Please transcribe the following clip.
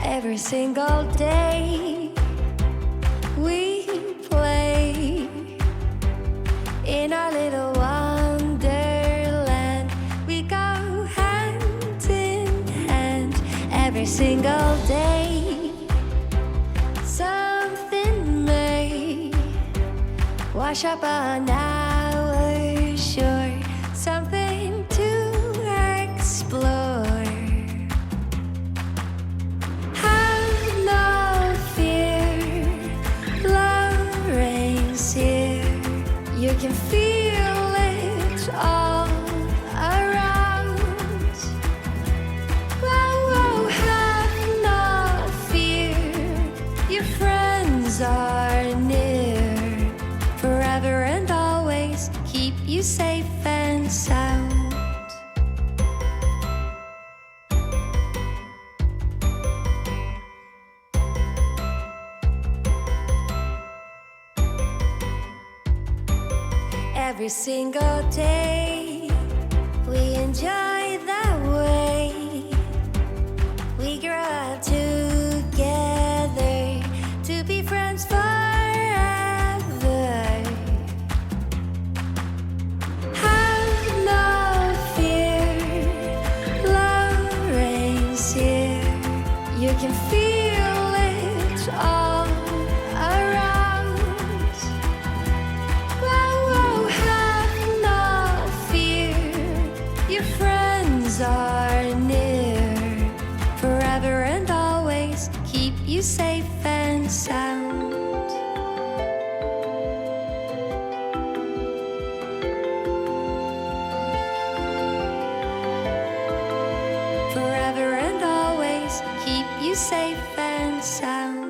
Every single day we play in our little wonderland. We go hand in hand every single day. Something may wash up on our shore, something to explore. You can feel it all around. Whoa, whoa, have no fear. Your friends are near, forever and always keep you safe and sound. Every single day we enjoy the way we grow up together to be friends forever. Have no fear, love reigns here. You can feel it all around. Your friends are near, forever and always keep you safe and sound. Forever and always keep you safe and sound.